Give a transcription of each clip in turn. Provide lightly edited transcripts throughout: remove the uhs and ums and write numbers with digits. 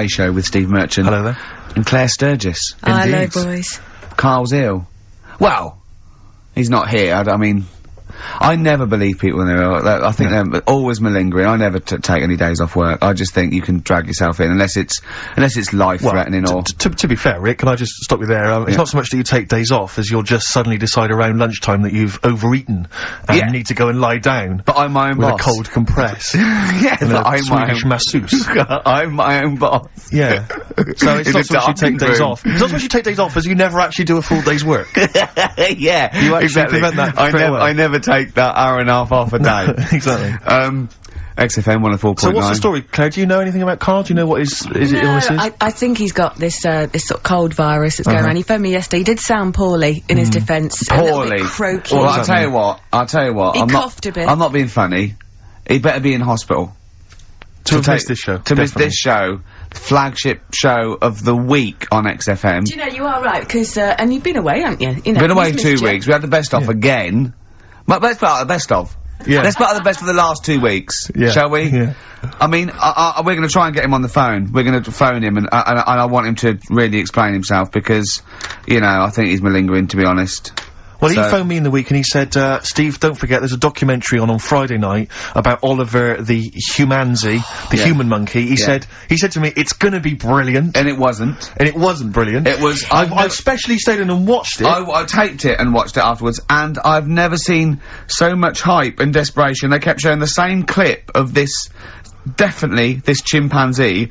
Show with Steve Merchant. Hello there. And Claire Sturgis. Hello, boys. Carl's ill. Well, he's not here. I mean, I never believe people when they're ill. I think they're always malingering. I never take any days off work. I just think you can drag yourself in unless it's life-threatening or... To be fair, Rick, can I just stop you there? It's not so much that you take days off as you'll just suddenly decide around lunchtime that you've overeaten and you need to go and lie down. But I'm my own boss. With a cold compress. Yeah, and but a I'm Swedish masseuse. I'm my own boss. Yeah. So it's not so much you take days off. It's not so much you take days off as you never actually do a full day's work. Yeah, you actually prevent that. I never take that hour and a half off a day. Exactly. XFM 104.9. So what's the story, Claire? Do you know anything about Karl? Do you know what his illness is? I think he's got this sort of cold virus that's going around. He phoned me yesterday. He did sound poorly in his defence. Poorly. A little bit croaky. Well, I'll tell you what. He coughed a bit. I'm not being funny. He better be in hospital. To miss this show. To miss this show. Flagship show of the week on XFM. Do you know, you are right, because, and you've been away, haven't you? You know, been away 2 weeks. We had the best of again. But let's put out the best of. Yeah. Let's put out the best for the last 2 weeks. Yeah. Shall we? Yeah. I mean, we're gonna try and get him on the phone. We're gonna phone him and I want him to really explain himself because, you know, I think he's malingering, to be honest. Well, he phoned me in the week and he said, Steve, don't forget, there's a documentary on Friday night about Oliver the humanzi, the human monkey. He said to me, it's gonna be brilliant. And it wasn't. And it wasn't brilliant. It was. I've specially stayed in and watched it. I taped it and watched it afterwards, and I've never seen so much hype and desperation. They kept showing the same clip of this, definitely, this chimpanzee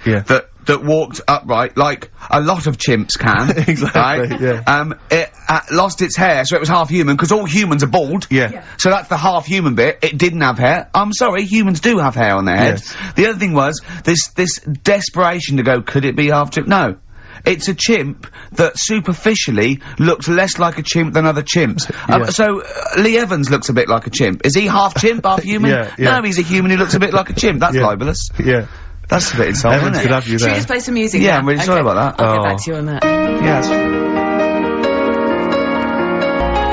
that walked upright like a lot of chimps can. Exactly, right? yeah. It lost its hair, so it was half human, because all humans are bald. Yeah. So that's the half human bit. It didn't have hair. I'm sorry, humans do have hair on their heads. Yes. The other thing was, this desperation to go, could it be half chimp? No. It's a chimp that superficially looks less like a chimp than other chimps. So, Lee Evans looks a bit like a chimp. Is he half chimp, half human? No, he's a human who looks a bit like a chimp. That's libelous. Yeah. That's a bit insulting, isn't it? Could have you Should there. we just play some music Yeah, now? I'm really sorry about that. I'll get back to you on that. Yes.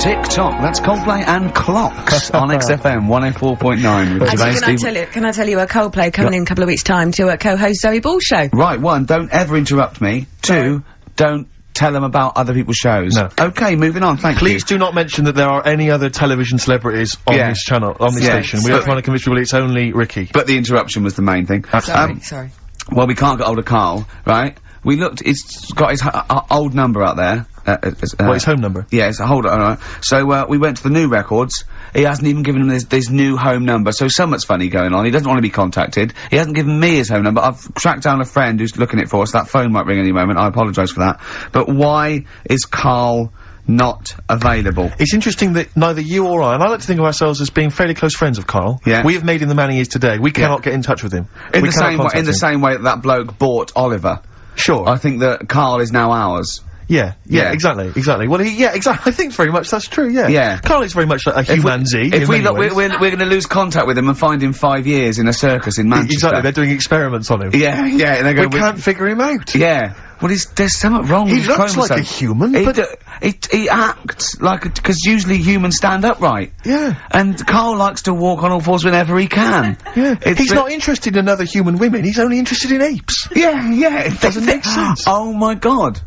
TikTok, that's Coldplay and Clocks on XFM 104.9 with Gervais. Actually, can I tell you a Coldplay coming in a couple of weeks' time to co-host Zoe Ball's show? Right, 1, don't ever interrupt me. 2, don't tell them about other people's shows. No. Okay, moving on, thank you. Please do not mention that there are any other television celebrities on this channel, on this station. We are trying to convince people it's only Ricky. But the interruption was the main thing. Sorry. Well, we can't get hold of Karl, right? We looked, it's got his old number out there. His home number? Yeah, it's hold on, alright. So, we went to the new records. He hasn't even given him this new home number, so something's funny going on. He doesn't want to be contacted. He hasn't given me his home number. I've tracked down a friend who's looking it for us. That phone might ring any moment. I apologise for that. But why is Karl not available? It's interesting that neither you or I, and I like to think of ourselves as being fairly close friends of Karl. Yeah. We have made him the man he is today. We cannot get in touch with him. In the same way that bloke bought Oliver. Sure. I think that Karl is now ours. Yeah, exactly. Well, exactly. I think very much that's true, yeah. Karl is very much like a humanzi. If we look, we're gonna lose contact with him and find him 5 years in a circus in Manchester. Exactly, they're doing experiments on him. Yeah, and they go, we can't figure him out. Yeah. Well, there's something wrong with his looks like a human, but... He acts like because usually humans stand upright. Yeah. And Karl likes to walk on all fours whenever he can. Yeah. He's not interested in other human women, he's only interested in apes. Yeah. It doesn't make sense. Oh my god.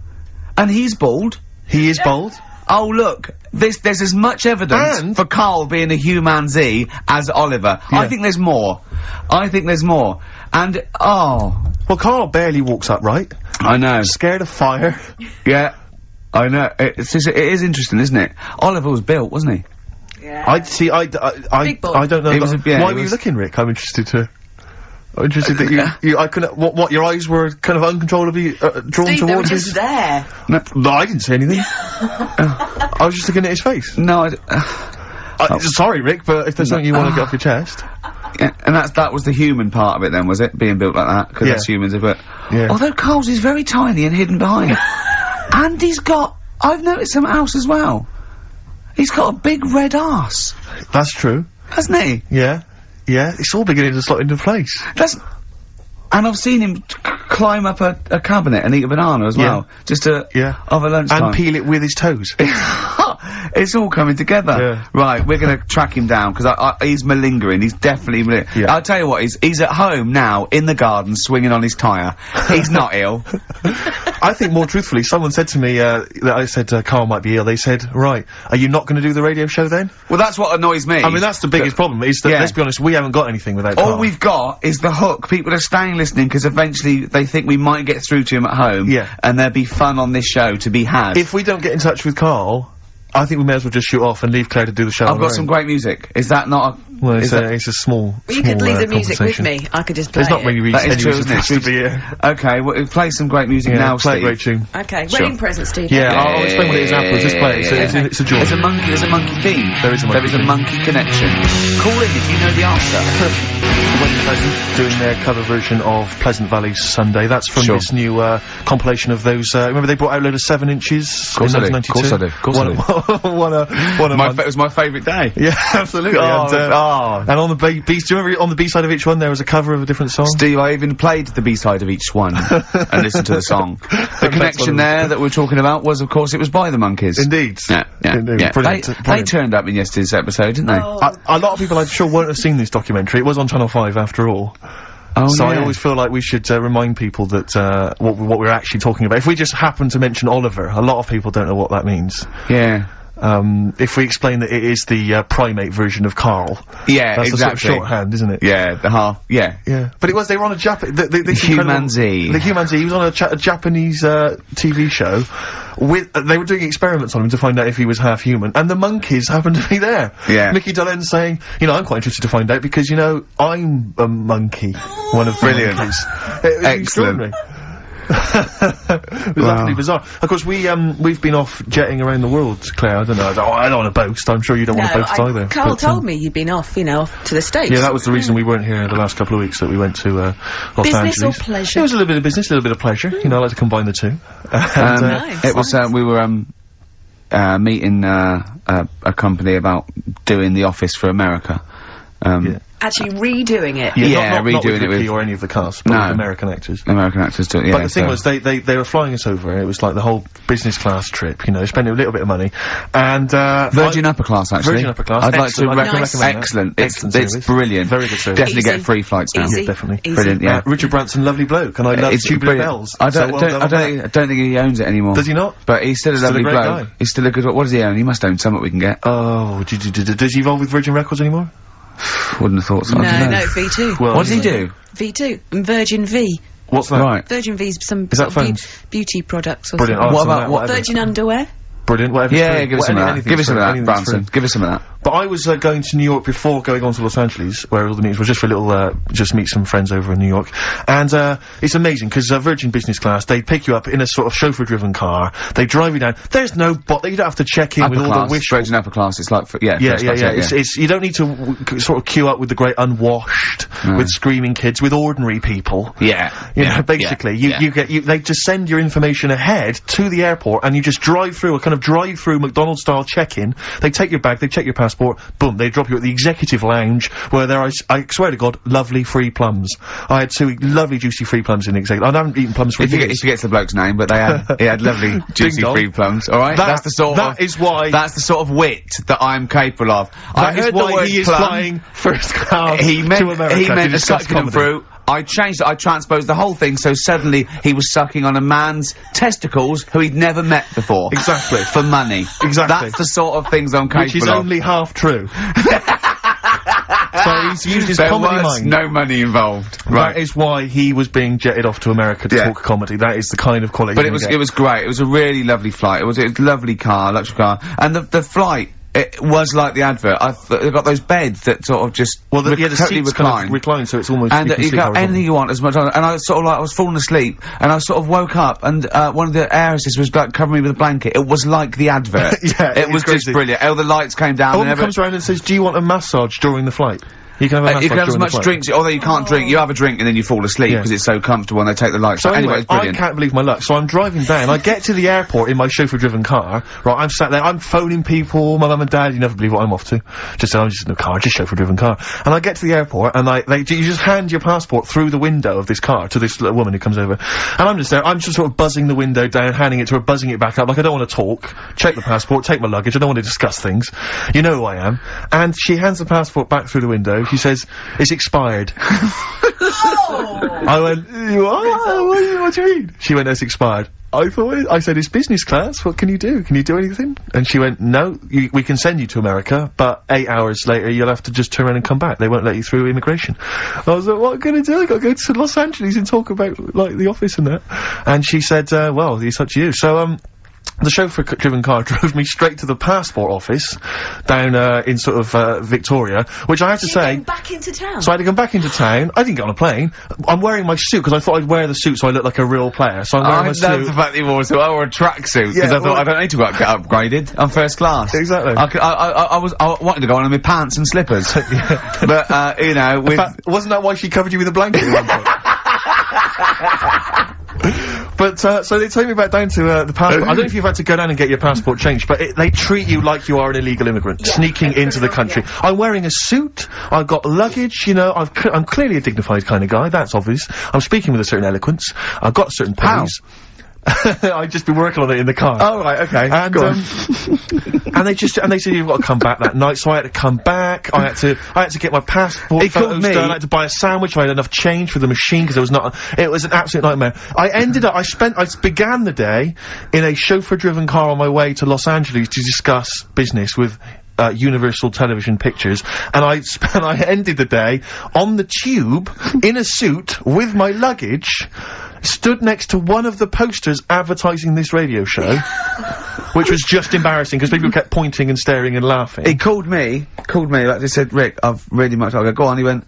And he's bald. He is bald. Oh look, there's as much evidence for Karl being a humanzi as Oliver. Yeah. I think there's more. And, well, Karl barely walks upright. I know. Scared of fire. Yeah. I know. It is interesting, isn't it? Oliver was built, wasn't he? Yeah. I don't know. Why were you looking, Rick? I'm interested that I couldn't, what, your eyes were kind of uncontrollably, drawn Steve, towards they were his... just there. No, I didn't say anything. I was just looking at his face. No, sorry, Rick, but if there's something you want to get off your chest... Yeah, and that was the human part of it then, was it? Being built like that? Because that's humans, but... Yeah. Although Karl's is very tiny and hidden behind. And he's got... I've noticed something else as well. He's got a big red arse. That's true. Hasn't he? Yeah. Yeah, it's all beginning to slot into place. And I've seen him climb up a cabinet and eat a banana as well. Just to... Yeah. Over lunchtime. And peel it with his toes. It's all coming together. Yeah. Right, we're gonna track him down, because he's malingering. He's definitely Yeah. I'll tell you what, he's at home now, in the garden, swinging on his tyre. He's not ill. I think more truthfully, someone said to me, that I said, Carl might be ill. They said, right, are you not gonna do the radio show then? Well, that's what annoys me. I mean, that's the biggest problem, is that, let's be honest, we haven't got anything without Carl. All we've got is the hook. People are staying listening, because eventually they think we might get through to him at home. Yeah. And there'll be fun on this show to be had. If we don't get in touch with Carl, I think we may as well just shoot off and leave Claire to do the show. I've got some great music. Is that not a... Well, it's a small, You could leave the music with me. I could just play There's not really That is any true, reason isn't for it? us to be here. Okay, well, play some great music now, play a Steve. great tune. Okay, wedding present, Steve. Yeah, I'll explain what it is afterwards. Just play it. It's a joy. There's a monkey theme. There is a monkey theme. monkey connection. Call in if you know the answer. Wedding Present doing their cover version of Pleasant Valley Sunday. That's from this new compilation of those. Remember they brought out a load of 7 inches in 1992. Of course I do. It was my favourite day. Yeah, absolutely. And on the B, do you remember on the B side of each one there was a cover of a different song? Steve, I even played the B side of each one and listened to the song. The connection there that we're talking about was, of course, it was by the Monkeys. Indeed. Yeah. Brilliant. They turned up in yesterday's episode, didn't they? A lot of people, I'm sure, won't have seen this documentary. It was on Channel 5 after all. Oh, so yeah. I always feel like we should remind people that what we're actually talking about. If we just happen to mention Oliver, a lot of people don't know what that means. Yeah. If we explain that it is the primate version of Carl. Yeah, that's exactly. the sort of shorthand, isn't it? Yeah, the half. Yeah. Yeah. But they were on a the Humanzee. The Humanzee. He was on a Japanese TV show. They were doing experiments on him to find out if he was half human, and the monkeys happened to be there. Yeah. Nicky Dolenz saying, you know, I'm quite interested to find out because, you know, I'm a monkey. One of the monkeys. It was extraordinary. It was utterly bizarre. Of course, we've been off jetting around the world, Claire. I don't know. I don't want to boast. I'm sure you don't want to boast either. Carl told me you'd been off, off to the States. Yeah, that was the reason we weren't here the last couple of weeks. That we went to Los Angeles. Angeles. Business or pleasure? It was a little bit of business, a little bit of pleasure. You know, I like to combine the two. Nice. It was. We were meeting a company about doing The Office for America. Actually redoing it. Yeah, redoing not with it with Ricky or any of the cast, but with American actors. American actors do it, yeah. But the thing was, they were flying us over. It was like the whole business class trip, you know, spending a little bit of money. And, Virgin Upper Class, actually. Virgin Upper Class. I'd like to recommend that. Excellent. Excellent It's service. brilliant. Very good service. Definitely get free flights now. Easy. Yeah, definitely. Easy. Brilliant, yeah. Richard Branson, lovely bloke, and I love Tubular Bells. I don't think he owns it anymore. Does he not? But he's still a lovely great bloke. guy. He's still a good. What does he own? He must own something we can get. Oh, does he involve with Virgin Records anymore? Wouldn't have thought so. I don't know. No, V2. Well, What does he do? V2. And Virgin V. What's that? Right. Virgin V's some Is that sort of phones? beauty products or Brilliant. something. What so about- that- what- whatever. Virgin underwear. Brilliant. Whatever. Yeah, give us some of that. Give us some of that, Branson. Give us some of that. But I was going to New York before going on to Los Angeles, where all the meetings were just for a little, just meet some friends over in New York. And, it's amazing, because Virgin Business Class, they pick you up in a sort of chauffeur-driven car, they drive you down, there's no you don't have to check in with all the wishful... Virgin Upper Class, it's like, Yeah. It's, you don't need to sort of queue up with the great unwashed, with screaming kids, with ordinary people. Yeah. You know, basically, they just send your information ahead to the airport, and you just drive through, a kind of drive-through McDonald's-style check-in. They take your bag, they check your passport, boom, they drop you at the executive lounge, where there are, I swear to God, lovely free plums. I had 2 lovely juicy free plums in the executive. I haven't eaten plums for years. If you get to the bloke's name, but he had lovely juicy free plums, alright? That's the sort of wit that I'm capable of. I heard the word he is plum. flying first class He meant to America to suck them through. I changed it, I transposed the whole thing, so suddenly he was sucking on a man's testicles who he'd never met before. Exactly. For money. Exactly. That's the sort of things I'm capable of. Which is only half true. So he's used his comedy mind. No money involved. Right. That is why he was being jetted off to America to talk comedy. That is the kind of quality. But it was great. It was a really lovely flight. It was a lovely car, luxury car, and the flight. It was like the advert. They've got those beds that sort of just the totally seats kind of recline, so it's almost and you got anything you want as much. And I sort of I was falling asleep, and I sort of woke up, and one of the heiresses was like covering me with a blanket. It was like the advert. Yeah, it was just brilliant. Oh, the lights came down. And comes around and says, "Do you want a massage during the flight?" You can have a you can have as during the much flight. drinks, although you can't drink, you have a drink and then you fall asleep because it's so comfortable and they take the lights. So anyway, it's I brilliant. can't believe my luck. So I'm driving down, I get to the airport in my chauffeur-driven car, right, I'm sat there, I'm phoning people, my mum and dad, you never believe what I'm off to. I'm just in a car, just chauffeur-driven car. And I get to the airport, and you just hand your passport through the window of this car to this little woman who comes over. And I'm just there, I'm just sort of buzzing the window down, handing it to her, buzzing it back up, like I don't want to talk, check the passport, take my luggage, I don't want to discuss things. You know who I am. And she hands the passport back through the window, she says, it's expired. I went, what do you mean? She went, it's expired. I said, it's business class, what can you do? Can you do anything? And she went, no, we can send you to America, but 8 hours later you'll have to just turn around and come back. They won't let you through immigration. I was like, what am I gonna do? I gotta go to Los Angeles and talk about, like, the office and that. And she said, well, it's up to you. So, the chauffeur-driven car drove me straight to the passport office down in sort of Victoria, which I have to say. Back into town. So I had to come back into town. I didn't get on a plane. I'm wearing my suit because I thought I'd wear the suit so I look like a real player. So I'm wearing my suit. I love the fact that you wore a suit. I wore a tracksuit because I thought I don't need to get upgraded. I'm first class. Exactly. I wanted to go on in my pants and slippers. But you know, in fact, wasn't that why she covered you with a blanket at one point? But, so they take me back down to, the passport. I don't know if you've had to go down and get your passport changed, but they treat you like you are an illegal immigrant, sneaking into the country. I'm wearing a suit, I've got luggage, you know, I'm clearly a dignified kind of guy, that's obvious. I'm speaking with a certain eloquence, I've got certain pose. I've just been working on it in the car. Oh, right, okay. And, and they said you've got to come back that night, so I had to come back, I had to get my passport photos done, I had to buy a sandwich, I had enough change for the machine, because it was an absolute nightmare. I began the day in a chauffeur-driven car on my way to Los Angeles to discuss business with Universal Television Pictures, and I ended the day on the tube, in a suit, with my luggage, stood next to one of the posters advertising this radio show, which was just embarrassing, because people kept pointing and staring and laughing. He called me, like they said, Rick, I've really much, I go, go on, he went,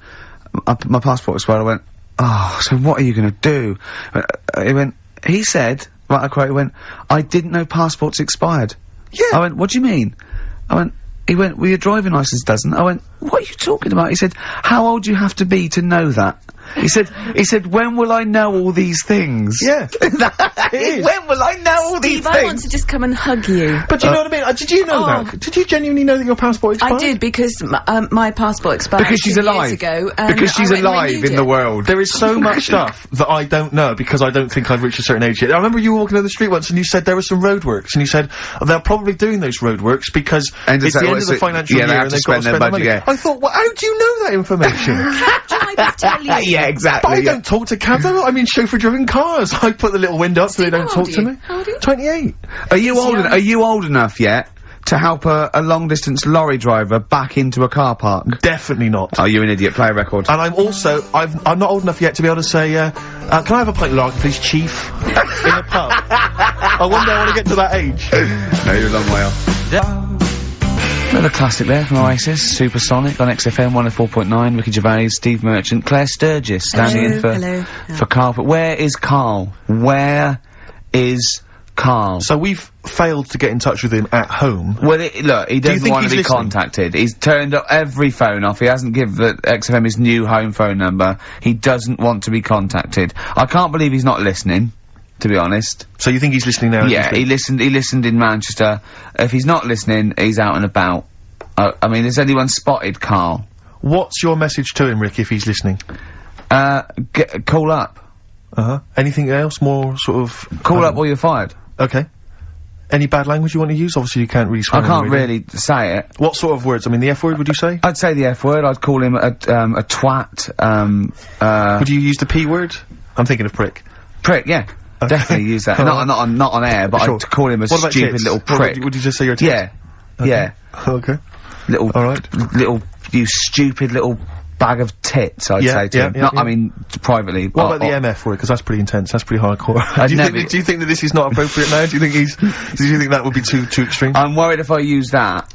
my passport expired, I went, oh, so what are you gonna do? He said, right, I quote, he went, I didn't know passports expired. Yeah. I went, what do you mean? He went, well, your driving licence doesn't. I went, what are you talking about? He said, how old do you have to be to know that? He said, when will I know all these things? Yeah. It is. When will I know all these things? I want to just come and hug you. But do you know what I mean? Did you know that? Did you genuinely know that your passport expired? I did, because my passport expired because she's alive. years ago. And because she's alive in the world. There is so much stuff that I don't know because I don't think I've reached a certain age yet. I remember you walking down the street once and you said there were some roadworks, and you said they're probably doing those roadworks because it's the end of the financial year and they've got to spend their money. I thought, well, how do you know that information? Can I just tell you? Yeah, exactly. But I don't talk to cabs. I mean, chauffeur-driven cars. I put the little window up so they don't talk to me. How old are you? 28. Are you old enough yet to help a long-distance lorry driver back into a car park? Definitely not. Oh, you're an idiot. Play a record. And I'm also, I'm not old enough yet to be able to say, can I have a pint of lager, please, Chief? In a pub. One day I want to get to that age. No, you're a long way off. Another classic there from Oasis, Supersonic on XFM 104.9, Ricky Gervais, Steve Merchant, Claire Sturgis standing in for Karl. But where is Karl? Where is Karl? So we've failed to get in touch with him at home. Well, look, he doesn't want to be contacted. He's turned up every phone off. He hasn't given XFM his new home phone number. He doesn't want to be contacted. I can't believe he's not listening, to be honest. So you think he's listening now? Yeah, he listened in Manchester. If he's not listening, he's out and about. I mean, has anyone spotted Karl? What's your message to him, Rick, if he's listening? Call up. Anything else more sort of... Call up or you're fired. Okay. Any bad language you want to use? Obviously you can't really swear. I can't really say it. What sort of words? I mean, the F word, would you say? I'd say the F word. I'd call him a twat, Would you use the P word? I'm thinking of prick. Prick, yeah. Okay. Definitely use that. not on air, but sure. I'd call him a stupid little prick. Would you just say you're a tit? Yeah. Okay. Yeah. Okay. You stupid little bag of tits, I'd say to him. I mean, privately. What about the MF word? Because that's pretty intense. That's pretty hardcore. Do you think that this is not appropriate now? Do you think that would be too extreme? I'm worried if I use that,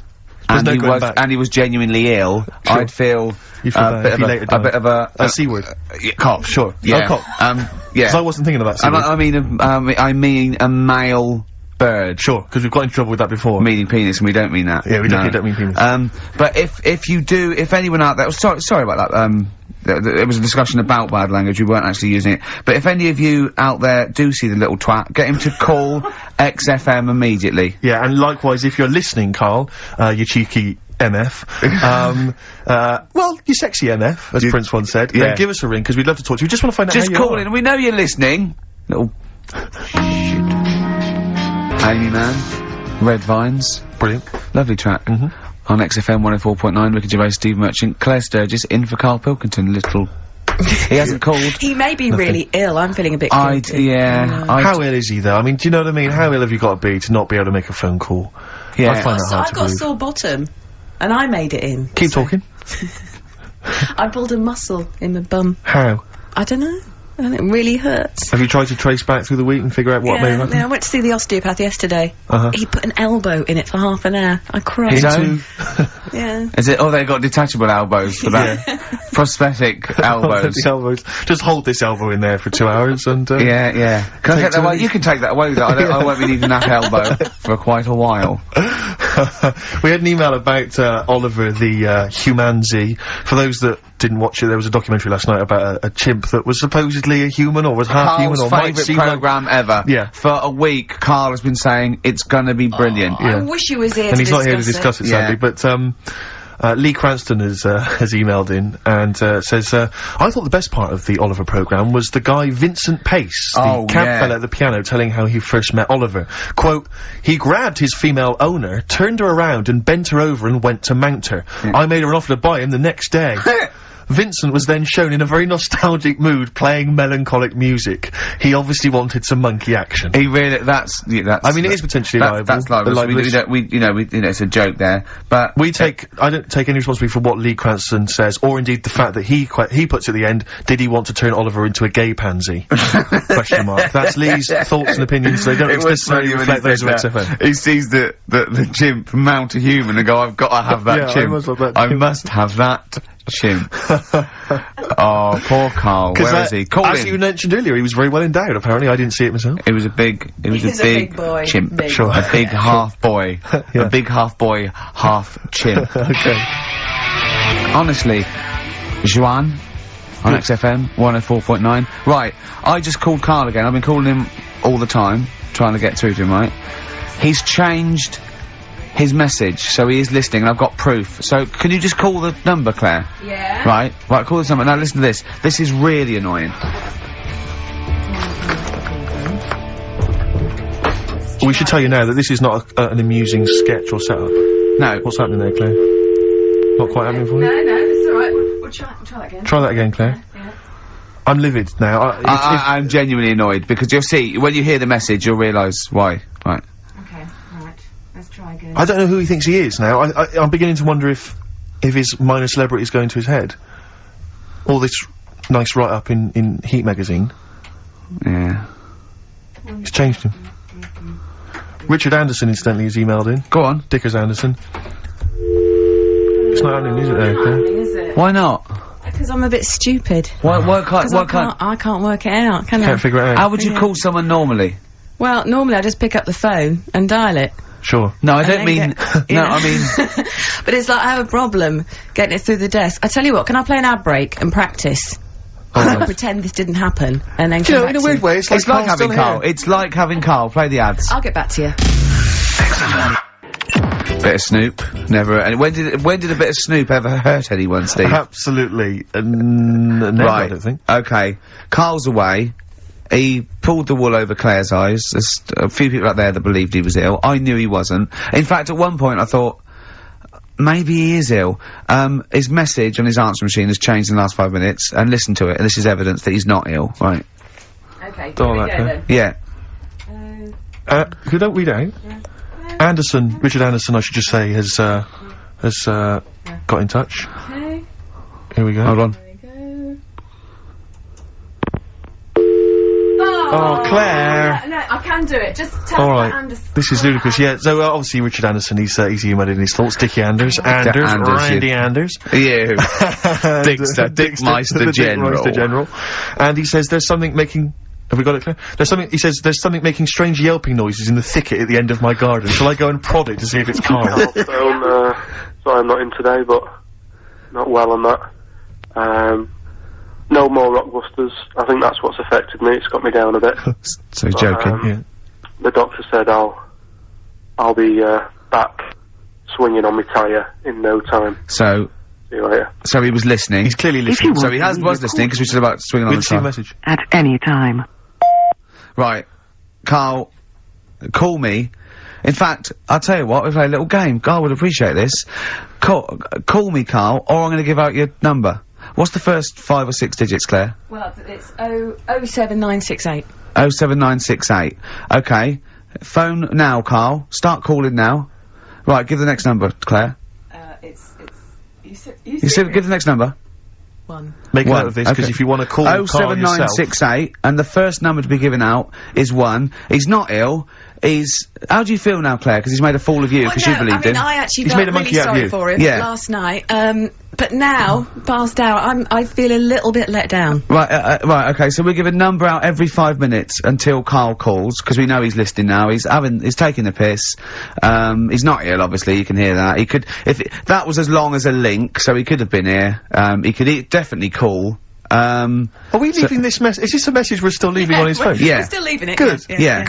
and he was genuinely ill, sure. I'd feel a bit of a C word. Cop, sure. Yeah. Oh, cop. Yeah. Because I wasn't thinking of that C word. I mean a male preferred. Sure, because we've got into trouble with that before. Meaning penis, and we don't mean that. Yeah, we don't mean penis. But if anyone out there, sorry about that, there was a discussion about bad language, we weren't actually using it. But if any of you out there do see the little twat, get him to call XFM immediately. Yeah, and likewise, if you're listening, Carl, you cheeky MF, well, you sexy MF, as Prince once said, then give us a ring, because we'd love to talk to you. We just want to find out how you are. Just call in, we know you're listening. Little shit. Amy Man, Red Vines. Brilliant. Lovely track. On XFM 104.9, Ricky Gervais, Steve Merchant, Claire Sturgis, in for Karl Pilkington, little... He hasn't called. He may be really ill, I'm feeling a bit guilty. How ill is he, though? I mean, do you know what I mean? How ill have you got to be to not be able to make a phone call? Yeah. I find that hard to got a believe. sore bottom, and I made it in. Keep talking. I pulled a muscle in my bum. How? I don't know. And it really hurts. Have you tried to trace back through the week and figure out what may have happened? I went to see the osteopath yesterday. He put an elbow in it for half an hour. I cried. Yeah. Is it? Oh, they got detachable elbows for that. Prosthetic elbows. Elbows. Just hold this elbow in there for 2 hours and. Yeah. Can I take that away? You can take that away. I won't be needing that elbow for quite a while. We had an email about Oliver the Humanzi. For those that didn't watch it, there was a documentary last night about a chimp that was supposedly a human or was half human or might seem like... programme ever. Yeah. For a week, Carl has been saying it's gonna be brilliant. I wish he was here and he's not here to discuss it, sadly. But Lee Cranston has emailed in and says, I thought the best part of the Oliver programme was the guy Vincent Pace, the camp fella at the piano, telling how he first met Oliver. Quote, he grabbed his female owner, turned her around and bent her over and went to mount her. I made her an offer to buy him the next day. Vincent was then shown in a very nostalgic mood playing melancholic music. He obviously wanted some monkey action. He really, that's I mean, it is potentially liable. That's libelous. We it's a joke there, but... I don't take any responsibility for what Lee Cranston says, or indeed the fact that he puts at the end, did he want to turn Oliver into a gay pansy? Question mark. That's Lee's thoughts and opinions, they don't necessarily reflect those of XFM. He sees the chimp mount a human and go, I've got to have that chimp. I must have that chimp. Oh, poor Carl. Where is he? Call as him. you mentioned earlier, he was very well endowed, apparently. I didn't see it myself. It was a big boy. chimp. Big Sure. A big half boy. A big half boy, half chimp. Okay. Honestly, Juan on XFM 104.9. Right, I just called Carl again. I've been calling him all the time, trying to get through to him, right? He's changed his message, so he is listening, and I've got proof. So, can you just call the number, Claire? Yeah. Right, call this number. Now listen to this. This is really annoying. We should tell you now that this is not an amusing sketch or setup. No. What's happening there, Claire? Not quite happening for you? No, it's alright. We'll try that again. Try that again, Claire. Yeah. I'm livid now. I'm genuinely annoyed, because you'll see, when you hear the message, you'll realise why. Right. Okay, right. Let's try again. I don't know who he thinks he is now. I'm beginning to wonder if his minor celebrity is going to his head. All this nice write-up in Heat magazine. Yeah. It's changed him. Richard Anderson, incidentally, has emailed in. Go on. Dickers Anderson. It's not happening, is it, there, Claire? Is it? Why not? Because I'm a bit stupid. Why I can't... can't work it out, can I? Can't figure it out. How would you call someone normally? Well, normally I just pick up the phone and dial it. Sure. No, I don't mean... I mean... But it's like I have a problem getting it through the desk. I tell you what, can I play an ad break and practice? I'll pretend this didn't happen, and then come back in a weird way, it's like having Carl. It's like having Carl. Play the ads. I'll get back to you. Bit of Snoop. Never... And when did a bit of Snoop ever hurt anyone, Steve? Absolutely. Never, right. I don't think. Okay. Carl's away. He pulled the wool over Claire's eyes. There's a few people out there that believed he was ill. I knew he wasn't. In fact, at one point I thought, maybe he is ill. His message on his answer machine has changed in the last 5 minutes, and listen to it, and this is evidence that he's not ill. Right. Okay, here we go then. Yeah. Who don't read out? Anderson, Richard Anderson, I should just say, has got in touch. Okay. Here we go. Hold on. There we go. Oh, Claire! No, I can do it. Just tell me Alright. Anderson. This is ludicrous, yeah. So, obviously, Richard Anderson, he's emailed in his thoughts. Dickie Anders. Randy Anders. You. Dickmeister General. And he says there's something making Have we got it clear? There's something, he says, there's something making strange yelping noises in the thicket at the end of my garden. Shall I go and prod it to see if it's Karl? Sorry I'm not in today, but not well on that. No more Rockbusters. I think that's what's affected me. It's got me down a bit. So he's joking. Yeah. The doctor said I'll be back swinging on my tyre in no time. So. See you later. So he was listening. He's clearly listening. So he was listening because we said about swinging on the Receive tyre. message. At any time. Right, Karl, call me. In fact, I'll tell you what, we'll play a little game. Karl would appreciate this. Call me, Karl, or I'm going to give out your number. What's the first 5 or 6 digits, Claire? Well, it's 07968. 07968. Okay. Phone now, Karl. Start calling now. Right, give the next number, Claire. You said give the next number. 1. Make a note of this, because if you want to call Karl yourself... 07968, and the first number to be given out is 1. He's not ill. How do you feel now, Claire? Because he's made a fool of you, because you believed him. I actually He's felt made a monkey really out of sorry you. for him last night. But now, passed out, I feel a little bit let down. Right, okay, so we give a number out every 5 minutes until Karl calls, because we know he's listening now. He's taking the piss. He's not ill, obviously, you can hear that. That was as long as a link, so he could have been here. He could definitely call. Are we leaving this message? Is this a message we're still leaving on his phone? Yeah. We're still leaving it. Good. Yeah.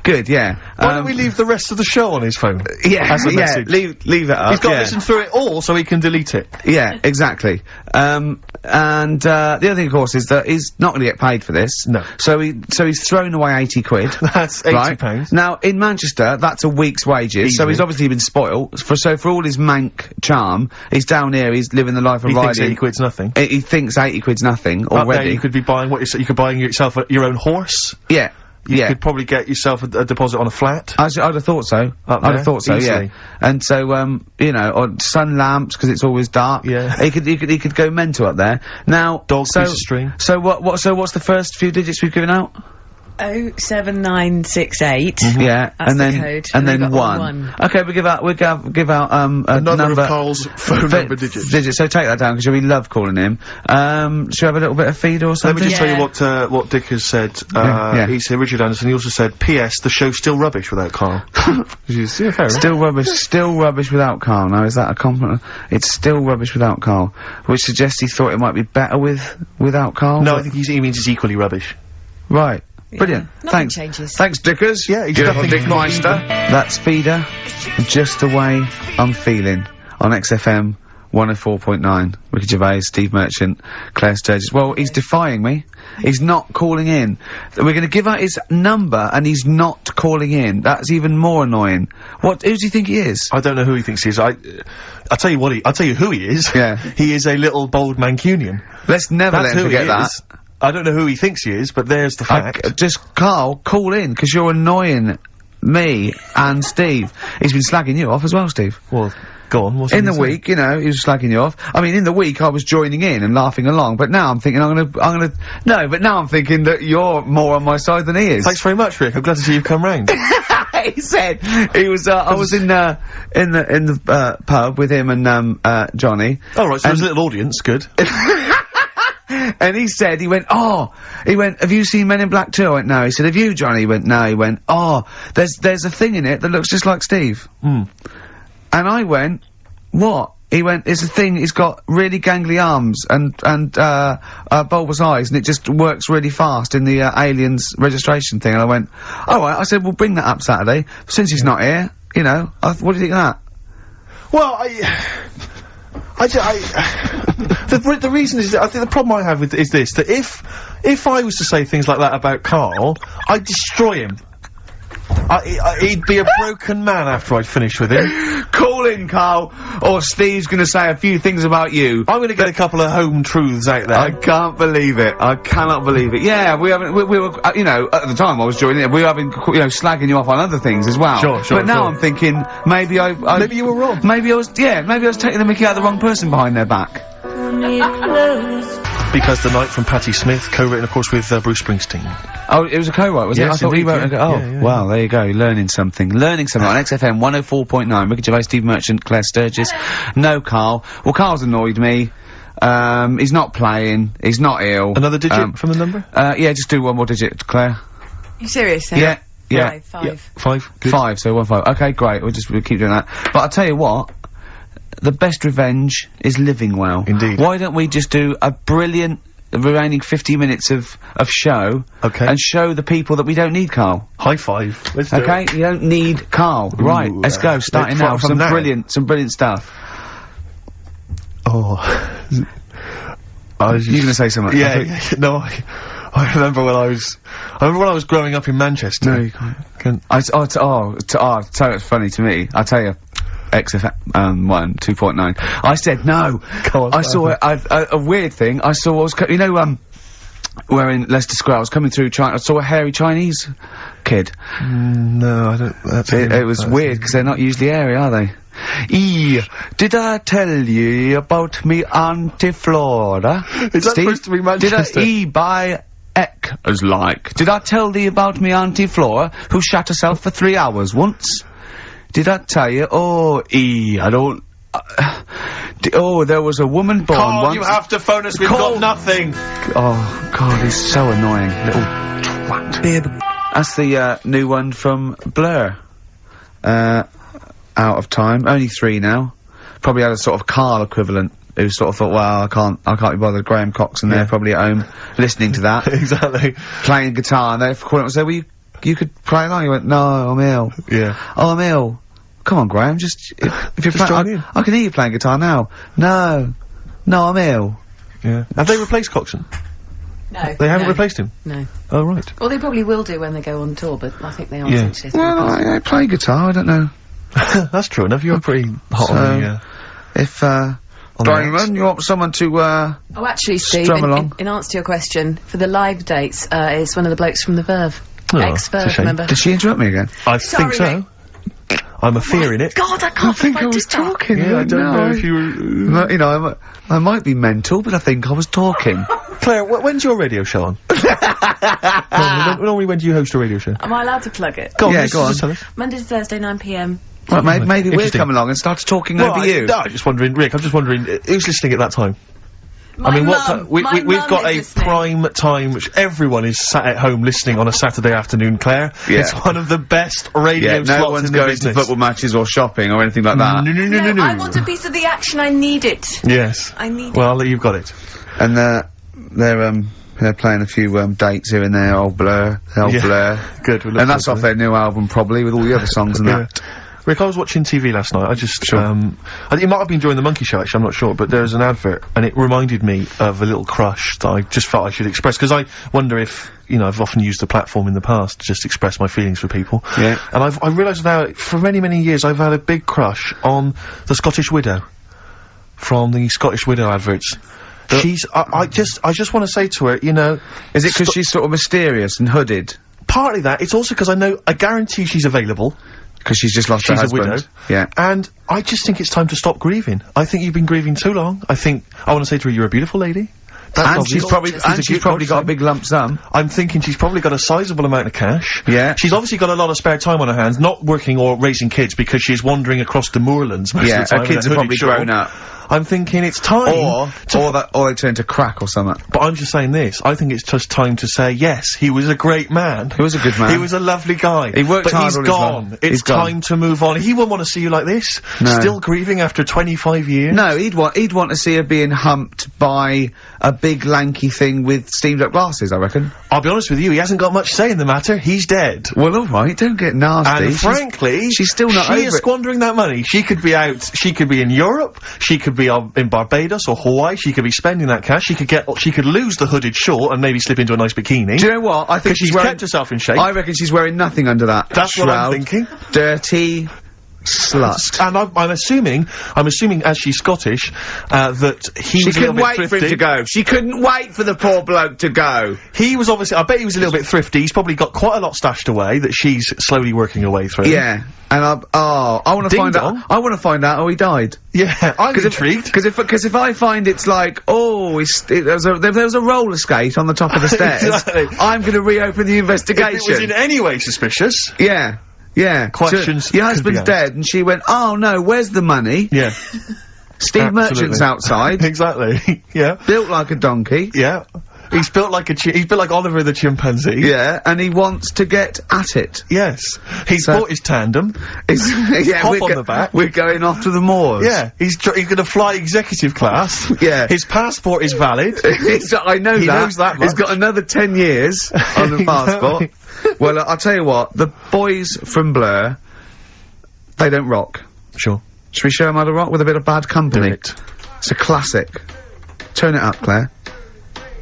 Good, yeah. Why don't we leave the rest of the show on his phone? Yeah, as a message? Leave it up. He's got to listen through it all so he can delete it. Yeah, exactly. The other thing, of course, is that he's not going to get paid for this. No. So he's thrown away 80 quid. That's 80 pounds. Now, in Manchester, that's a week's wages, Easy. so he's obviously been spoilt. For all his mank charm, he's down here, he's living the life of He riding. thinks 80 quid's nothing. He thinks 80 quid's nothing Up there already. you could be buying you could buy yourself your own horse. Yeah. You could probably get yourself a deposit on a flat. I'd have thought so. Up I'd there, have thought so, easily. yeah. And so, you know, or sun lamps, because it's always dark. Yeah. He could go mental up there. Now, Dog piece of string. So what's the first few digits we've given out? 07968. Yeah, That's and then the code. and then we've got 1. Okay, we give out a Another number of Karl's phone number digits. So take that down because we love calling him. Should we have a little bit of feed or Let something? me just tell you what Dick has said. Yeah. He said, Richard Anderson, he also said, P.S. the show's still rubbish without Karl. Yeah, fair enough. Still rubbish without Karl. Now, is that a compliment? It's still rubbish without Karl, which suggests he thought it might be better without Karl. No, I think he means it's equally rubbish. Right. Brilliant. Nothing Thanks. changes. Thanks, Dickers. Yeah, he's Beautiful nothing- Dick Meister. That's Feeder. Just the way I'm feeling on XFM 104.9. Ricky Gervais, Steve Merchant, Claire Sturgis. Well, he's defying me. He's not calling in. We're going to give out his number, and he's not calling in. That's even more annoying. Who does he think he is? I don't know who he thinks he is. I'll tell you who he is. Yeah. He is a little bold Mancunian. Let's never That's let him who he forget that. is. I don't know who he thinks he is, but there's the fact. Just, Karl, call in, because you're annoying me and Steve. He's been slagging you off as well, Steve. Well, go on. What's In he the saying? week, you know, he was slagging you off. I mean, in the week, I was joining in and laughing along, but now I'm thinking but now I'm thinking that you're more on my side than he is. Thanks very much, Rick. I'm glad to see you've come round. He said, I was in the pub with him and, Johnny. Oh, right, so there's a little audience, good. And he went, have you seen Men in Black 2? I went, no. He said, have you, Johnny? He went, no. He went, there's a thing in it that looks just like Steve. Hmm. And I went, what? He went, it's a thing, he's got really gangly arms and bulbous eyes, and it just works really fast in the, aliens registration thing. And I went, alright. I said, we'll bring that up Saturday. Since he's not here, you know, what do you think of that? Well, the reason is, I think the problem I have with is this, that if I was to say things like that about Karl, I'd destroy him. He'd be a broken man after I'd finished with him. Call in, Karl, or Steve's gonna say a few things about you. I'm gonna get a couple of home truths out there. I can't believe it. I cannot believe it. Yeah, we were, you know, at the time I was joining it, we were having, you know, slagging you off on other things as well. Sure, But now I'm thinking, maybe maybe you were wrong. Maybe I was taking the mickey out of the wrong person behind their back. Because the Night from Patti Smith, co-written, of course, with Bruce Springsteen. Oh, it was a co-write, was it? Yes, I thought he indeed, wrote yeah. it. Wow, there you go, learning something. Learning something on XFM 104.9. Ricky Gervais, Steve Merchant, Claire Sturgis. No Karl. Well, Karl's annoyed me. He's not playing. He's not ill. Another digit from the number? Yeah, just do one more digit, Claire. You serious? Yeah. Yeah. 5. Yeah. 5. Good. 5, so 1 5. Okay, great. We'll keep doing that. But I'll tell you what. The best revenge is living well. Indeed. Why don't we just do a brilliant remaining 50 minutes of show. Okay. And show the people that we don't need Carl. High five. Let's do it. Okay? You don't need Carl. Right, let's go. Starting now. Some brilliant stuff. Oh. You're gonna say something? Yeah, no, I remember when I was growing up in Manchester. No, you can't. So it's funny to me. I'll tell you. XFM 2.9. I said no. Go on, I saw a weird thing. I saw where in Leicester Square I was coming through China. I saw a hairy Chinese kid. No, I don't. It was weird because they're not usually hairy, are they? Did I tell you about me Auntie Flora? Is that supposed to be Manchester? Did I by Eck as like? Did I tell thee about me Auntie Flora who shot herself for 3 hours once? Did I tell you? I don't. There was a woman born Carl, once. you have to phone us. We've got nothing. Oh God, he's so annoying, little twat. That's the new one from Blur. Out of time. Only 3 now. Probably had a sort of Carl equivalent who sort of thought, well, I can't be bothered. Graham Cox and they're probably at home listening to that. Exactly. Playing guitar, and they called him and said, well, you could play along. He went, no, I'm ill. Yeah. Oh, I'm ill. Come on, Graham, if you're playing, I can hear you playing guitar now. No, I'm ill. Yeah. Have they replaced Coxon? No. They haven't replaced him? No. Oh, right. Well, they probably will do when they go on tour, but I think they are essentially. Well, I play guitar, I don't know. That's true enough, you're pretty hot on the, if, Diamond, you want someone to, Oh, actually, Steve, in answer to your question, for the live dates, it's one of the blokes from the Verve. Ex-Verve, remember? Did she interrupt me again? I think so. I'm a fear in it. God, I can't think I was talking. Yeah, I don't know if you were... You know, I might be mental, but I think I was talking. Claire, when's your radio show on? Normally when do you host a radio show? Am I allowed to plug it? Go on, go on. Just tell us. Monday to Thursday, 9 PM. Well, maybe we'll come along and start talking over you. No, I'm just wondering, Rick, who's listening at that time? My I mean, mum, we've got a listening. prime time, which everyone is sat at home listening on a Saturday afternoon, Claire. Yeah. It's one of the best radio slots no one's in the going business. to football matches or shopping or anything like that. No. I want a piece of the action, I need it. Yes. I need Well, you've got it. And, they're playing a few, dates here and there, old Blur. Good. And that's off their new album, probably, with all the other songs and that. Rick, I was watching TV last night. I just, it might have been during the Monkey Show, actually, I'm not sure, but there's an advert, and it reminded me of a little crush that I just felt I should express, because I wonder if, I've often used the platform in the past to just express my feelings for people. Yeah. And I realised now, for many, many years, I've had a big crush on the Scottish Widow. From the Scottish Widow adverts. She's, I just want to say to her, Is it because she's sort of mysterious and hooded? Partly that, it's also because I guarantee she's available. Because she's just lost her husband. She's a widow. Yeah. And I just think it's time to stop grieving. I think you've been grieving too long. I want to say to her, you're a beautiful lady. And she's probably got a big lump sum. I'm thinking she's probably got a sizable amount of cash. Yeah. She's obviously got a lot of spare time on her hands, not working or raising kids because she's wandering across the moorlands most of the time. Her kids are probably grown up. I'm thinking it's time. Or they turn to crack or something. But I'm just saying this. I think it's just time to say, yes, he was a great man. He was a good man. He was a lovely guy. He worked hard all his life. But he's gone. It's time to move on. He wouldn't want to see you like this. No. Still grieving after 25 years. No, he'd want to see her being humped by a big lanky thing with steamed up glasses, I reckon. I'll be honest with you, he hasn't got much say in the matter. He's dead. Well, alright, don't get nasty. And frankly, she's still not over it. She is squandering that money. She could be out, she could be in Europe, she could be in Barbados or Hawaii, she could be spending that cash, she could lose the hooded short and maybe slip into a nice bikini. Do you know what? I think she's kept herself in shape. I reckon she's wearing nothing under that. That's shroud. what I'm thinking. Dirty slut. And I'm assuming as she's Scottish, that he was a little bit thrifty. She couldn't wait for him to go. She couldn't wait for the poor bloke to go. He was obviously, I bet he was a little bit thrifty. He's probably got quite a lot stashed away that she's slowly working her way through. Yeah. And I want to find out. I want to find out how he died. Yeah, I'm intrigued. Because if I find it's like, there was a roller skate on the top of the stairs, exactly. I'm going to reopen the investigation. If it was in any way suspicious. Yeah. Questions. Your husband's dead, and she went, oh no, where's the money? Yeah. Steve Merchant's outside. Exactly. Yeah. Built like a donkey. Yeah. He's built like he's built like Oliver the chimpanzee. Yeah, and he wants to get at it. Yes. He's bought his tandem. Yeah, hop on the back. We're going off to the moors. Yeah. He's gonna fly executive class. Yeah. His passport is valid. I know He knows that much. He's got another 10 years on the passport. Well, I'll tell you what, the boys from Blur, they don't rock. Sure. Should we show them how to rock with a bit of Bad Company? Do it. It's a classic. Turn it up, Claire.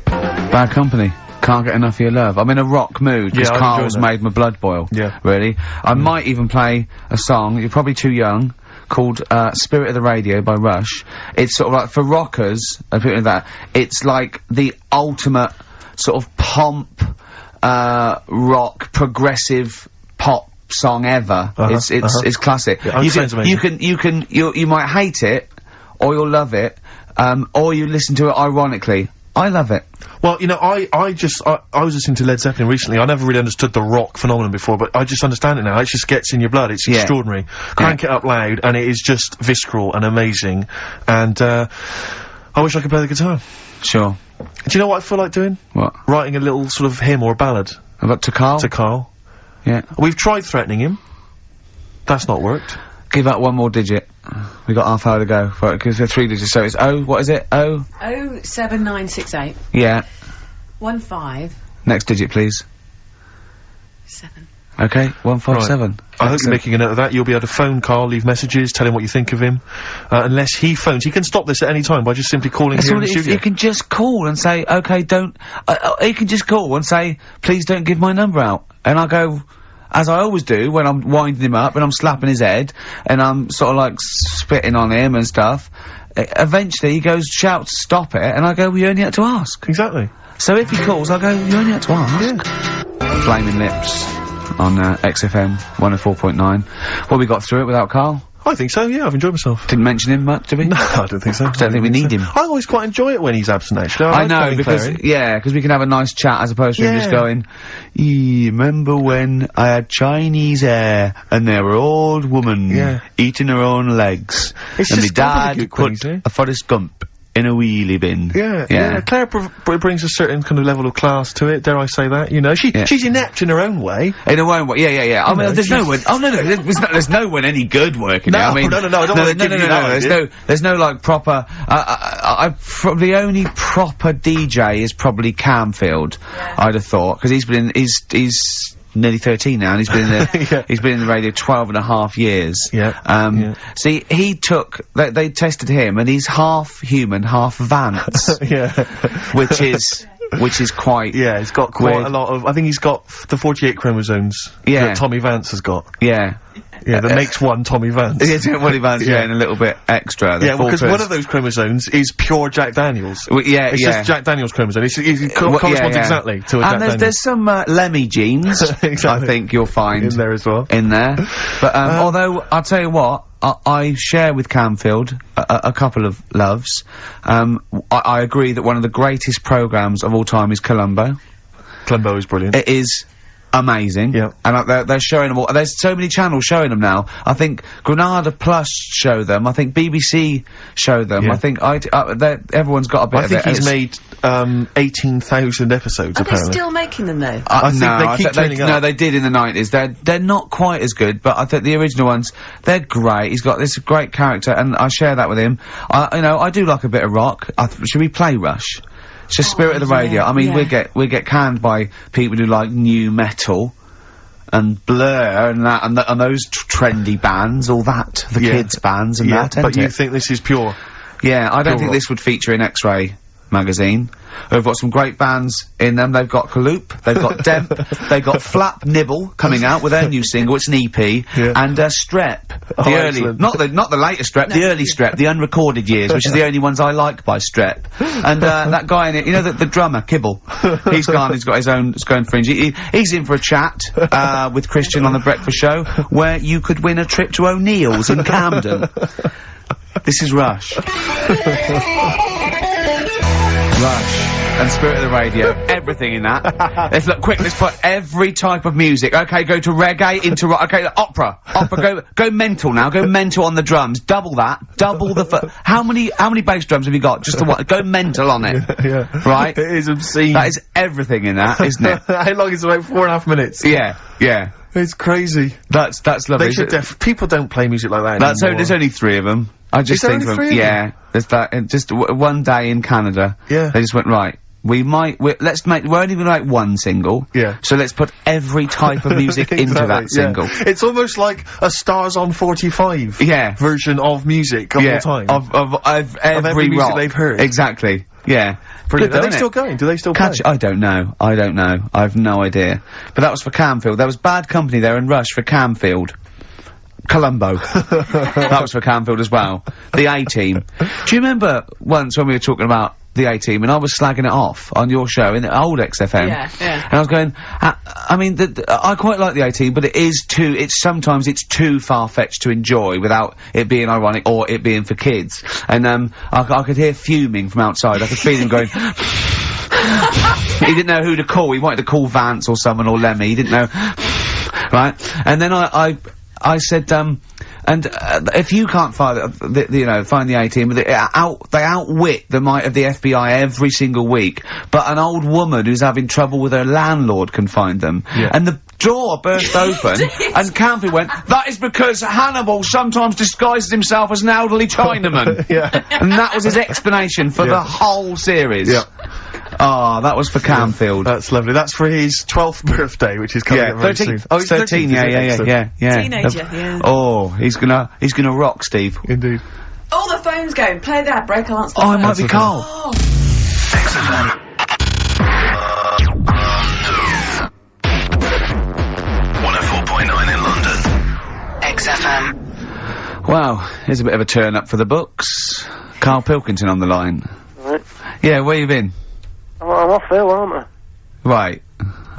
Bad Company. Can't get enough of your love. I'm in a rock mood because Yeah, Carl's made my blood boil. Yeah. Really. I might even play a song, you're probably too young, called Spirit of the Radio by Rush. It's sort of like, for rockers, and people like that, it's like the ultimate sort of pomp, rock, progressive pop song ever. It's classic. Yeah, You might hate it, or you'll love it, or you listen to it ironically. I love it. Well, you know, I was listening to Led Zeppelin recently. I never really understood the rock phenomenon before, but I just understand it now. It just gets in your blood. It's extraordinary. Crank it up loud, and it is just visceral and amazing. And, I wish I could play the guitar. Sure. Do you know what I feel like doing? What? Writing a little sort of hymn or a ballad. About to Carl? To Carl. Yeah. We've tried threatening him. That's not worked. Give out one more digit. We got half hour to go. Because they're 3 digits, so it's what is it? 07968. Yeah. 15. Next digit, please. 7. Okay, 157. Right. I hope you're making a note of that. You'll be able to phone Carl, leave messages, tell him what you think of him. Unless he phones. He can stop this at any time by just simply calling here in the studio. You can just call and say, okay, don't... he can just call and say, please don't give my number out. And I go... As I always do when I'm winding him up and I'm slapping his head and I'm sort of like spitting on him and stuff. Eventually he goes, shouts, stop it, and I go, well, you only had to ask. Exactly. So if he calls, I go, you only had to ask. Yeah. Flaming Lips on XFM 104.9. Well, we got through it without Carl. I think so, yeah, I've enjoyed myself. Didn't mention him much, did we? No, I don't think so. Don't think we need him. I always quite enjoy it when he's absent, actually. I know, because, because we can have a nice chat as opposed to him just going, remember when I had Chinese hair and there were old woman eating her own legs It's and my just dad put a Forrest Gump in a wheelie bin. Yeah. Claire brings a certain kind of level of class to it, dare I say that, you know. She's inept in her own way. In her own way, yeah. I mean, there's no one, there's no one any good working there. I mean, I don't want to give you that there's no, like, proper, the only proper DJ is probably Camfield, I'd have thought, because he's nearly 13 now, and he's been in the he's been in the radio 12 and a half years. See, he took they tested him, and he's half human, half Vance. which is quite he's got quite a lot of. I think he's got the 48 chromosomes that Tommy Vance has got. That makes one Tommy Vance. Tommy Vance, and a little bit extra. Because one of those chromosomes is pure Jack Daniels. It's just Jack Daniels chromosome. It corresponds exactly to a Jack Daniels. And there's some Lemmy genes, I think you'll find. In there as well. But, although, I'll tell you what, I share with Camfield a couple of loves. I agree that one of the greatest programmes of all time is Columbo. Columbo is brilliant. It is amazing. And they're showing them all. There's so many channels showing them now. I think Granada Plus show them. I think BBC show them. I think everyone's got a bit of it. I think he's made 18,000 episodes, apparently. Are they still making them, though? I think they keep turning up. No, they did in the 90s. They're not quite as good, but I think the original ones, they're great. He's got this great character, and I share that with him. I do like a bit of rock. Should we play Rush? It's just Spirit of the Radio. I mean, we get canned by people who like new metal and Blur and that and those trendy bands, all that, the kids bands and that. But you think this is pure? Yeah, I don't think this would feature in X-Ray magazine. They've got some great bands in them. They've got Kaloop, they've got Demp, they've got Flap Nibble coming out with their new single. It's an EP, and Strep, the early, not the later Strep, the early Strep, the unrecorded years, which is the only ones I like by Strep. And that guy in it, you know, the drummer Kibble, he's got his own fringe. He's in for a chat with Christian on the Breakfast Show, where you could win a trip to O'Neill's in Camden. This is Rush. Rush. and Spirit of the Radio. Everything in that. Let's look quick. Let's put every type of music. Okay, go to reggae, into rock. Okay, opera. Go mental now. Go mental on the drums. Double that. Double the. How many bass drums have you got? Just the one. Go mental on it. Yeah. Right. It is obscene. That is everything in that, isn't it? How long is it? About 4.5 minutes. Yeah. Yeah. It's crazy. That's lovely. They should people don't play music like that anymore. There's only 3 of them. I just think only 3 of them? Yeah. There's that, and just one day in Canada. Yeah. They just went, right, we're only gonna make 1 single. Yeah. So let's put every type of music into that single. It's almost like a Stars on 45 version of music of all time. Of every music rock they've heard. Exactly. Yeah. Brilliant. Are they still going? Do they still play? I don't know. I've no idea. But that was for Camfield. There was Bad Company there in Rush for Camfield. Colombo. That was for Camfield as well. The A-Team. Do you remember once when we were talking about the A-Team and I was slagging it off on your show in the old XFM? Yeah. And I was going, I mean, I quite like the A-Team, but sometimes it's too far-fetched to enjoy without it being ironic or it being for kids. And, I could hear fuming from outside. I could feel him going, he didn't know who to call. He wanted to call Vance or someone or Lemmy. He didn't know, right? And then I said, if you can't find find the A-Team, they outwit the might of the FBI every single week, but an old woman who's having trouble with her landlord can find them. Yeah. And the door burst open, and Camfield went, that is because Hannibal sometimes disguises himself as an elderly Chinaman. Yeah. And that was his explanation for the whole series. Yeah. Ah, that was for Camfield. That's lovely. That's for his 12th birthday, which is coming up very 13. soon. Oh, he's 13. Yeah. Teenager, yeah. Oh, he's gonna rock, Steve. Indeed. Oh, the phone's going. Play that break. I'll answer the Oh, it phone. might be Carl. Oh. XFM. 104.9 in London. XFM. Wow, here's a bit of a turn up for the books. Karl Pilkington on the line. Right. Yeah, where you been? I'm off ill, aren't I? Right.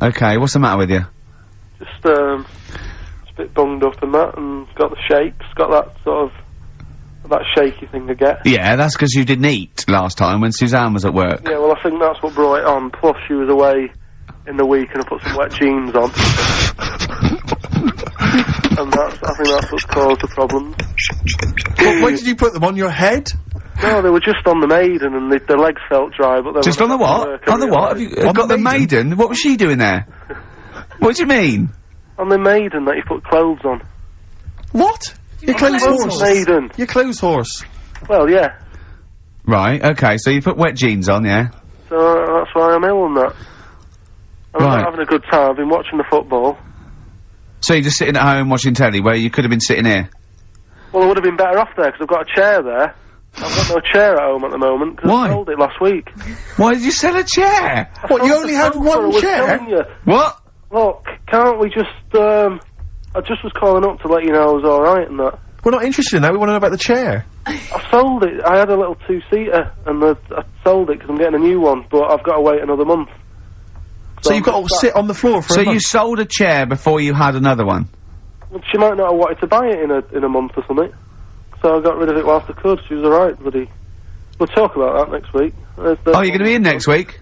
Okay, what's the matter with you? Just a bit bunged up and that, and got the shakes, got that sort of, that shaky thing to get. Yeah, that's because you didn't eat last time when Suzanne was at work. Yeah, well I think that's what brought it on, plus she was away in the week and I put some wet jeans on. And I think that's what caused the problem. Well, when did you put them on your head? No, they were just on the Maiden and the legs felt dry, but they Just were on the what? On the what? Have you got the Maiden? What was she doing there? What do you mean? On the Maiden that you put clothes on. What? Your clothes horse. Maiden. Your clothes horse. Well, yeah. Right, okay, so you put wet jeans on, yeah? So that's why I'm ill and that. I'm not having a good time, I've been watching the football. So you're just sitting at home watching telly where you could have been sitting here? Well, I would have been better off there because I've got a chair there. I've got no chair at home at the moment because I sold it last week. Why did you sell a chair? What, you only had one chair? What? Look, can't we just, I just was calling up to let you know I was alright and that. We're not interested in that, we want to know about the chair. I sold it, I had a little 2-seater and I sold it because I'm getting a new one, but I've got to wait another month. So you've got to sit on the floor for a month? So you sold a chair before you had another one? Well, she might not have wanted to buy it in a month or something. So I got rid of it whilst I could. She was alright, buddy. We'll talk about that next week. Oh, you're going to be in next week?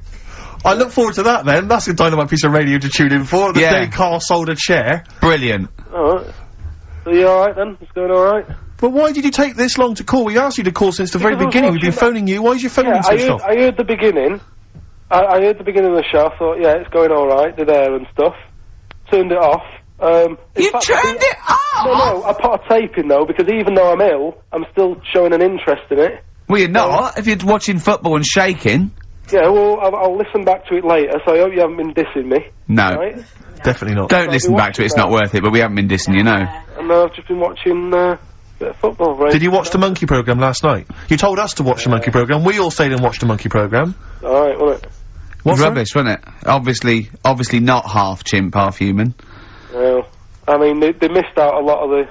I look forward to that then. That's a dynamite piece of radio to tune in for. The day Carl sold a chair. Brilliant. Alright. So you alright then? It's going alright? But why did you take this long to call? We asked you to call since the very beginning. We've been phoning you. Why is your phone being switched off? I heard the beginning. I heard the beginning of the show. I thought, yeah, it's going alright. They're there and stuff. Turned it off. You turned it off? No, I put a tape in though, because even though I'm ill, I'm still showing an interest in it. Well, you're not, if you're watching football and shaking. Yeah, well, I'll listen back to it later, so I hope you haven't been dissing me. No. Right? Definitely not. Don't listen back to it, it's not worth it, but we haven't been dissing, you know. And I've just been watching, a bit of football, right? Did you watch the Monkey programme last night? You told us to watch the Monkey programme, we all stayed and watched the Monkey programme. Alright, wasn't it? What's rubbish, wasn't it? Obviously not half chimp, half human. Well, I mean, they missed out a lot of the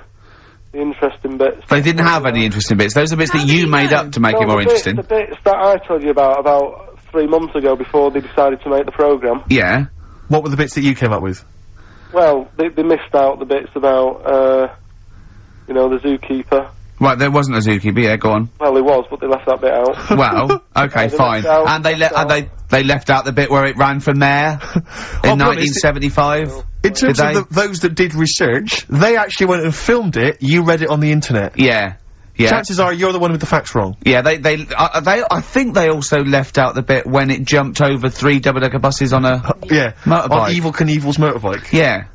interesting bits. They didn't have any interesting bits. Those are bits that you made up to make it more interesting. The bits that I told you about 3 months ago before they decided to make the programme. Yeah. What were the bits that you came up with? Well, they missed out the bits about, you know, the zookeeper. Right, there wasn't a zookeeper, yeah, go on. Well, there was, but they left that bit out. Well, okay, fine. And They left out the bit where it ran for mayor in 1975. In terms of those that did research, they actually went and filmed it, you read it on the internet. Yeah. Yeah. Chances are you're the one with the facts wrong. Yeah, I think they also left out the bit when it jumped over 3 double-decker buses on a motorbike. On Evel Knievel's motorbike. Yeah.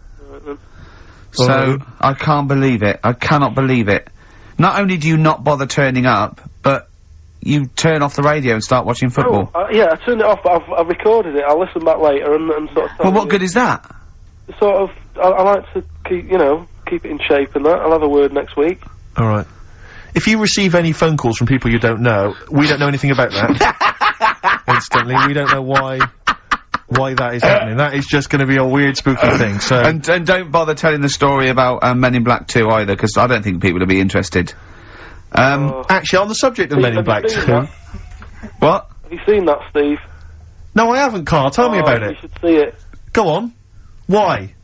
So, I can't believe it. I cannot believe it. Not only do you not bother turning up, but you turn off the radio and start watching football. Yeah, I turned it off, but I've recorded it. I'll listen back later and sort of... Well, what good is that? Sort of, I like to keep, keep it in shape and that. I'll have a word next week. Alright. If you receive any phone calls from people you don't know, we don't know anything about that. Instantly, we don't know why that is happening. That is just gonna be a weird, spooky thing, so... And don't bother telling the story about, Men in Black 2 either, because I don't think people will be interested. Actually, on the subject of Men in Black 2... What? Have you seen that, Steve? No, I haven't, Carl. Tell me about it. You should see it. Go on. Why?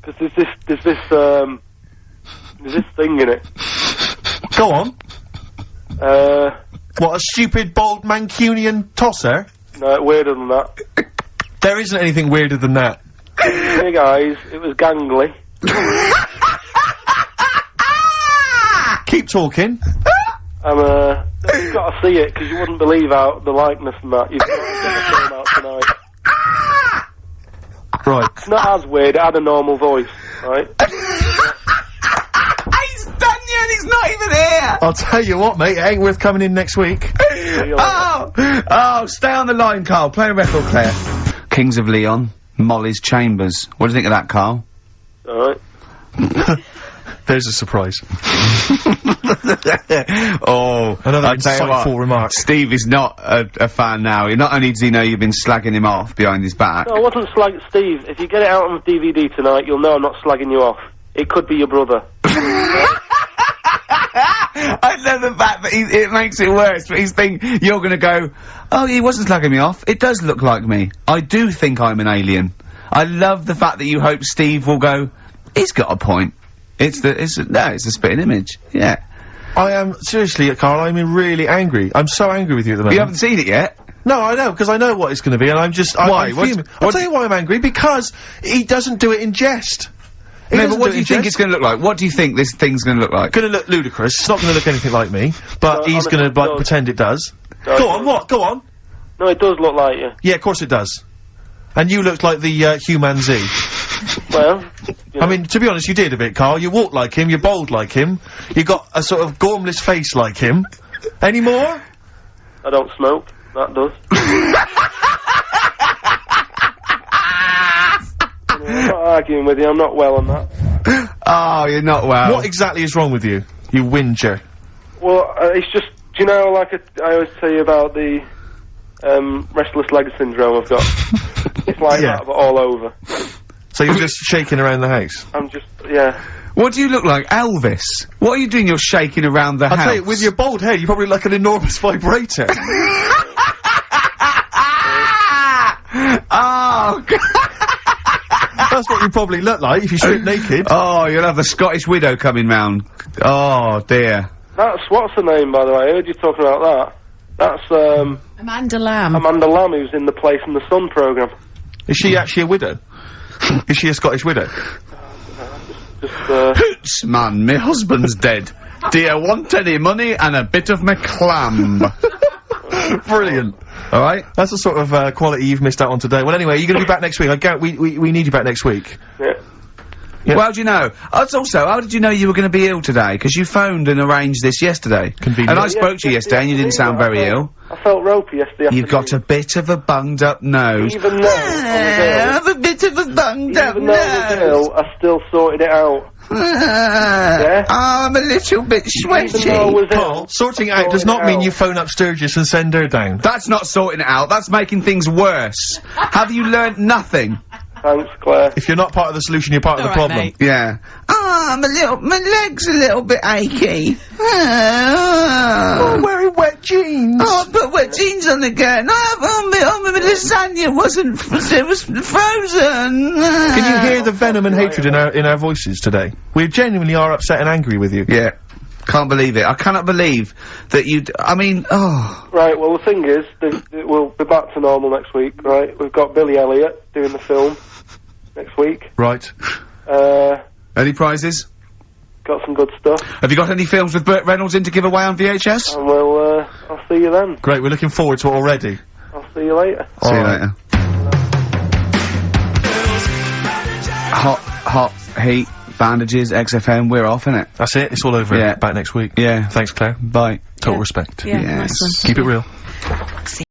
Because there's this thing in it. Go on. What, a stupid, bald Mancunian tosser? No, weirder than that. There isn't anything weirder than that. Big eyes, it was gangly. Keep talking. You've got to see it, because you wouldn't believe how the likeness and that. You've got to get the film out tonight. Right. It's not as weird, it had a normal voice, right? He's done yet, he's not even here! I'll tell you what, mate, it ain't worth coming in next week. Oh, stay on the line, Carl. Play a record player. Kings of Leon, Molly's Chambers. What do you think of that, Carl? Alright. There's a surprise. Another insightful remark. Steve is not a fan now. Not only does he know you've been slagging him off behind his back. No, I wasn't slagging Steve. If you get it out on DVD tonight, you'll know I'm not slagging you off. It could be your brother. I love the fact that it makes it worse, but you're gonna go, oh, he wasn't slagging me off. It does look like me. I do think I'm an alien. I love the fact that you hope Steve will go, he's got a point. It's a spitting image. Yeah. I am, seriously, Carl, I'm really angry. I'm so angry with you at the moment. You haven't seen it yet? No, I know, because I know what it's gonna be, and I'm just, Why? I'm fuming. I'll tell you why I'm angry, because he doesn't do it in jest. No, but what do you think it's gonna look like? What do you think this thing's gonna look like? Gonna look ludicrous. It's not gonna look anything like me, but he's gonna, like, pretend it does. Go on, what? Go on. No, it does look like you. Yeah, of course it does. And you looked like the, Human Z. Well, I mean, to be honest, you did a bit, Carl. You walk like him, you're bold like him, you got a sort of gormless face like him. Any more? I don't smoke. That does. I'm not arguing with you, I'm not well on that. Oh, you're not well. What exactly is wrong with you, you whinger? Well, it's just, do you know, like I always tell you about the, restless leg syndrome I've got? It's like that, but all over. So you're just shaking around the house? I'm just, yeah. What do you look like, Elvis? What are you doing? You're shaking around the house. I'll tell you, with your bald head, you probably look like an enormous vibrator. Oh, God. That's what you probably look like if you strip naked. Oh, you'll have the Scottish widow coming round. Oh, dear. That's, what's her name, by the way? I heard you talking about that. That's, Amanda Lamb. Amanda Lamb, who's in the Place in the Sun programme. Is she actually a widow? Is she a Scottish widow? Hoots, man, my husband's dead. Do you want any money and a bit of my clam? Brilliant. Alright? That's the sort of, quality you've missed out on today. Well, anyway, you're gonna be back next week. We need you back next week. Yeah. Yep. Well, how do you know? Also, how did you know you were going to be ill today? Because you phoned and arranged this yesterday. Convenient. And I spoke to you yesterday and you didn't sound very ill. I felt ropey yesterday afternoon. You've got a bit of a bunged up nose. Even though I have a bit of a bunged up Even though I was ill, I still sorted it out. Yeah? I'm a little bit sweaty. Even though I was Paul, ill, sorting it out does not mean you phone up Sturgis and send her down. That's not sorting it out, that's making things worse. Have you learnt nothing? Thanks, Claire. If you're not part of the solution, you're part of the problem. Mate. Yeah. My leg's a little bit achy. Oh, wearing wet jeans. Oh, I put wet jeans on again. My lasagna it was frozen. Can you hear the venom and hatred in our voices today? We genuinely are upset and angry with you. Yeah. Can't believe it. I cannot believe that I mean, oh. Right, well, the thing is, we'll be back to normal next week, right? We've got Billy Elliot doing the film next week. Right. Any prizes? Got some good stuff. Have you got any films with Burt Reynolds in to give away on VHS? And I'll see you then. Great, we're looking forward to it already. I'll see you later. See you later. Hot heat, bandages, XFM, we're off, innit? That's it, it's all over. Yeah. Back next week. Yeah. Thanks, Claire. Bye. Total respect. Yeah, Yes. nice one. Keep it real.